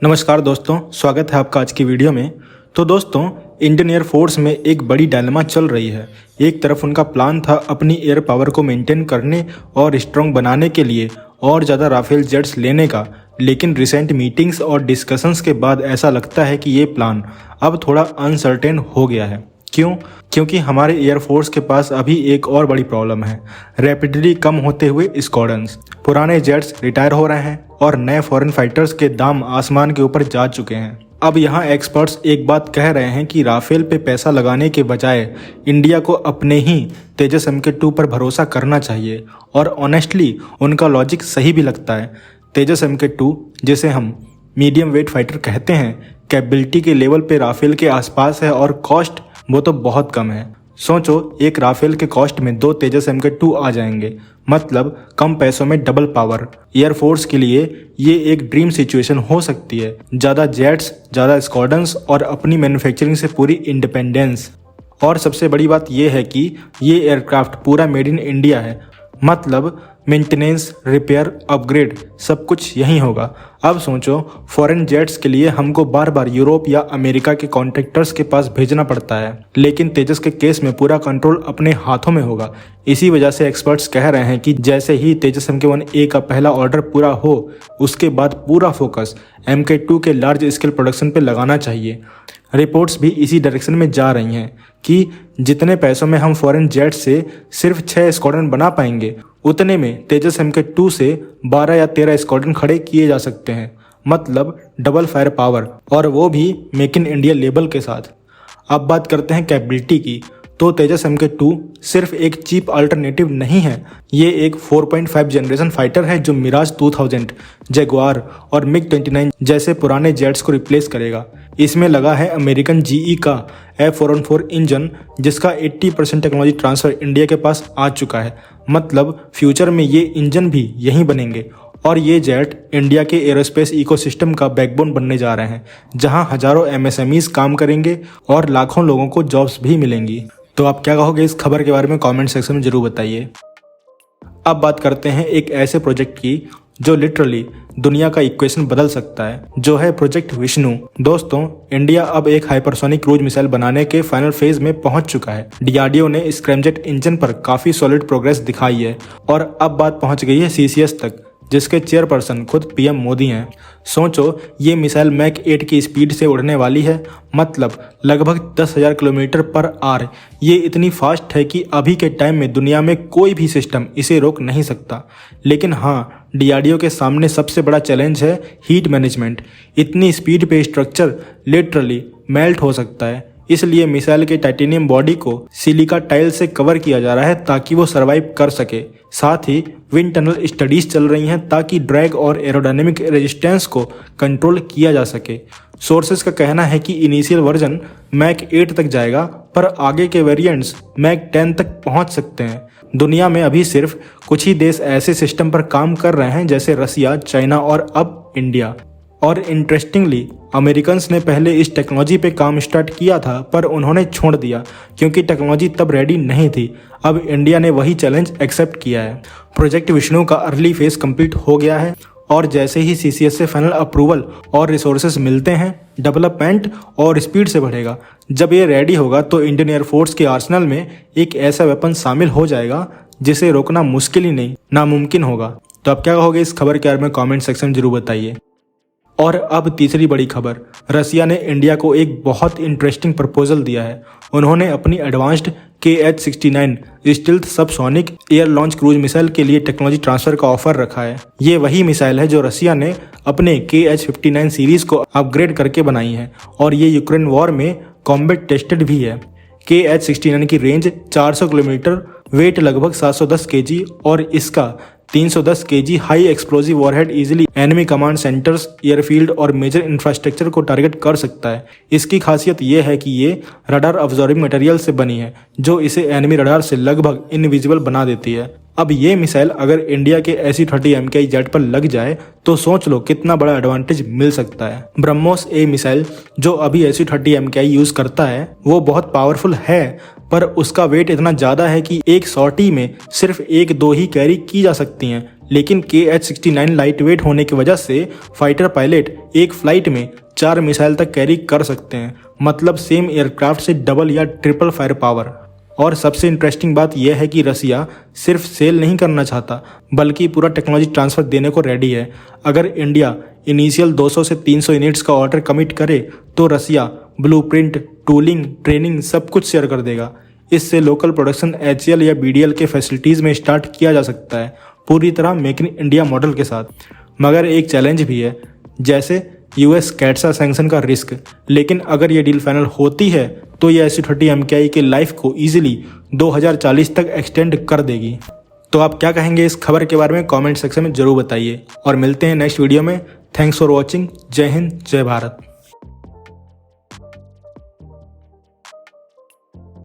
नमस्कार दोस्तों, स्वागत है आपका आज की वीडियो में। तो दोस्तों, इंडियन एयरफोर्स में एक बड़ी डायलेमा चल रही है। एक तरफ उनका प्लान था अपनी एयर पावर को मेंटेन करने और स्ट्रॉन्ग बनाने के लिए और ज़्यादा राफेल जेट्स लेने का, लेकिन रिसेंट मीटिंग्स और डिस्कशंस के बाद ऐसा लगता है कि ये प्लान अब थोड़ा अनसर्टेन हो गया है। क्यों? क्योंकि हमारे एयरफोर्स के पास अभी एक और बड़ी प्रॉब्लम है, रैपिडली कम होते हुए स्क्वाड्रंस। पुराने जेट्स रिटायर हो रहे हैं और नए फॉरेन फाइटर्स के दाम आसमान के ऊपर जा चुके हैं। अब यहाँ एक्सपर्ट्स एक बात कह रहे हैं कि राफेल पे पैसा लगाने के बजाय इंडिया को अपने ही तेजस MK2 पर भरोसा करना चाहिए, और ऑनेस्टली उनका लॉजिक सही भी लगता है। तेजस MK2, जिसे हम मीडियम वेट फाइटर कहते हैं, कैपेबिलिटी के लेवल पे राफेल के आसपास है और कॉस्ट वो तो बहुत कम है। सोचो, एक राफेल के कॉस्ट में 2 तेजस MK2 आ जाएंगे, मतलब कम पैसों में डबल पावर। एयरफोर्स के लिए ये एक ड्रीम सिचुएशन हो सकती है। ज़्यादा जेट्स, ज़्यादा स्क्वाड्रंस और अपनी मैन्युफैक्चरिंग से पूरी इंडिपेंडेंस। और सबसे बड़ी बात यह है कि ये एयरक्राफ्ट पूरा मेड इन इंडिया है, मतलब मेंटेनेंस, रिपेयर, अपग्रेड सब कुछ यहीं होगा। अब सोचो, फॉरेन जेट्स के लिए हमको बार बार यूरोप या अमेरिका के कॉन्ट्रैक्टर्स के पास भेजना पड़ता है, लेकिन तेजस के केस में पूरा कंट्रोल अपने हाथों में होगा। इसी वजह से एक्सपर्ट्स कह रहे हैं कि जैसे ही तेजस MK1A का पहला ऑर्डर पूरा हो, उसके बाद पूरा फोकस MK2 के लार्ज स्केल प्रोडक्शन पे लगाना चाहिए। रिपोर्ट्स भी इसी डायरेक्शन में जा रही हैं कि जितने पैसों में हम फॉरेन जेट से सिर्फ 6 स्क्वाड्रन बना पाएंगे, उतने में तेजस MK2 से 12 या 13 स्क्वाड्रन खड़े किए जा सकते हैं, मतलब डबल फायर पावर, और वो भी मेक इन इंडिया लेबल के साथ। अब बात करते हैं कैपेबिलिटी की, तो तेजस MK2 सिर्फ एक चीप अल्टरनेटिव नहीं है। ये एक 4.5 जनरेशन फाइटर है जो मिराज 2000, जगुआर और MiG-29 जैसे पुराने जेट्स को रिप्लेस करेगा। इसमें लगा है अमेरिकन GE का F414 इंजन, जिसका 80% टेक्नोलॉजी ट्रांसफर इंडिया के पास आ चुका है। मतलब फ्यूचर में ये इंजन भी यहीं बनेंगे, और ये जेट इंडिया के एरोस्पेस इकोसिस्टम का बैकबोन बनने जा रहे हैं, जहां हजारों MSMEs काम करेंगे और लाखों लोगों को जॉब्स भी मिलेंगी। तो आप क्या कहोगे इस खबर के बारे में? कमेंट सेक्शन में जरूर बताइए। अब बात करते हैं एक ऐसे प्रोजेक्ट की जो लिटरली दुनिया का इक्वेशन बदल सकता है, जो है प्रोजेक्ट विष्णु। दोस्तों, इंडिया अब एक हाइपरसोनिक क्रूज मिसाइल बनाने के फाइनल फेज में पहुंच चुका है। DRDO ने स्क्रैमजेट इंजन पर काफी सॉलिड प्रोग्रेस दिखाई है और अब बात पहुंच गई है CCS तक, जिसके चेयरपर्सन खुद PM मोदी हैं। सोचो, ये मिसाइल मैक 8 की स्पीड से उड़ने वाली है, मतलब लगभग 10,000 किलोमीटर पर आवर। ये इतनी फास्ट है कि अभी के टाइम में दुनिया में कोई भी सिस्टम इसे रोक नहीं सकता। लेकिन हाँ, DRDO के सामने सबसे बड़ा चैलेंज है हीट मैनेजमेंट। इतनी स्पीड पे स्ट्रक्चर लिटरली मेल्ट हो सकता है, इसलिए मिसाइल के टाइटेनियम बॉडी को सिलिका टाइल से कवर किया जा रहा है ताकि वो सरवाइव कर सके। साथ ही विंड टनल स्टडीज चल रही हैं ताकि ड्रैग और एरोडायनेमिक रेजिस्टेंस को कंट्रोल किया जा सके। सोर्सेज का कहना है कि इनिशियल वर्जन मैक 8 तक जाएगा, पर आगे के वेरिएंट्स मैक 10 तक पहुंच सकते हैं। दुनिया में अभी सिर्फ कुछ ही देश ऐसे सिस्टम पर काम कर रहे हैं, जैसे रसिया, चाइना और अब इंडिया। और इंटरेस्टिंगली, अमेरिकन्स ने पहले इस टेक्नोलॉजी पे काम स्टार्ट किया था, पर उन्होंने छोड़ दिया क्योंकि टेक्नोलॉजी तब रेडी नहीं थी। अब इंडिया ने वही चैलेंज एक्सेप्ट किया है। प्रोजेक्ट विष्णु का अर्ली फेज कंप्लीट हो गया है, और जैसे ही CCS से फाइनल अप्रूवल और रिसोर्सेज मिलते हैं, डेवलपमेंट और स्पीड से बढ़ेगा। जब ये रेडी होगा तो इंडियन एयरफोर्स के आर्सेनल में एक ऐसा वेपन शामिल हो जाएगा जिसे रोकना मुश्किल ही नहीं, नामुमकिन होगा। तो आप क्या कहोगे इस खबर के बारे में? कमेंट सेक्शन में जरूर बताइए। और अब तीसरी बड़ी खबर, रसिया ने इंडिया को एक बहुत इंटरेस्टिंग प्रपोजल दिया है। उन्होंने अपनी advanced KH-69 stealth subsonic air launch cruise missile के लिए टेक्नोलॉजी ट्रांसफर का ऑफर रखा है। ये वही मिसाइल है जो रसिया ने अपने KH-59 सीरीज को अपग्रेड करके बनाई है, और ये यूक्रेन वॉर में कॉम्बैट टेस्टेड भी है। KH-69 की रेंज 400 किलोमीटर, वेट लगभग 710 kg, और इसका 310 kg high explosive warhead easily enemy command centres, airfield और मेजर इंफ्रास्ट्रक्चर को टारगेट कर सकता है। इसकी खासियत यह है कि ये रडार अब्जॉर्बिंग मटेरियल से बनी है, जो इसे एनिमी रडार से लगभग इनविजिबल बना देती है। अब ये मिसाइल अगर इंडिया के SU-30 MKI जेट पर लग जाए तो सोच लो कितना बड़ा एडवांटेज मिल सकता है। ब्रह्मोस A मिसाइल जो अभी SU-30 MKI यूज करता है वो बहुत पावरफुल है, पर उसका वेट इतना ज़्यादा है कि एक सॉर्टी में सिर्फ 1-2 ही कैरी की जा सकती हैं, लेकिन KH-69 लाइट वेट होने की वजह से फाइटर पायलट एक फ्लाइट में 4 मिसाइल तक कैरी कर सकते हैं, मतलब सेम एयरक्राफ्ट से डबल या ट्रिपल फायर पावर। और सबसे इंटरेस्टिंग बात यह है कि रसिया सिर्फ सेल नहीं करना चाहता बल्कि पूरा टेक्नोलॉजी ट्रांसफर देने को रेडी है। अगर इंडिया इनिशियल 200 से 300 यूनिट्स का ऑर्डर कमिट करे तो रसिया ब्लूप्रिंट, टूलिंग, ट्रेनिंग सब कुछ शेयर कर देगा। इससे लोकल प्रोडक्शन HAL या BDL के फैसिलिटीज़ में स्टार्ट किया जा सकता है, पूरी तरह मेक इन इंडिया मॉडल के साथ। मगर एक चैलेंज भी है, जैसे US कैटसा सैंक्शन का रिस्क। लेकिन अगर ये डील फाइनल होती है तो ये Su-30 MKI के लाइफ को ईजिली 2040 तक एक्सटेंड कर देगी। तो आप क्या कहेंगे इस खबर के बारे में कमेंट सेक्शन में जरूर बताइए और मिलते हैं नेक्स्ट वीडियो में। Thanks for watching. जय हिंद, जय भारत।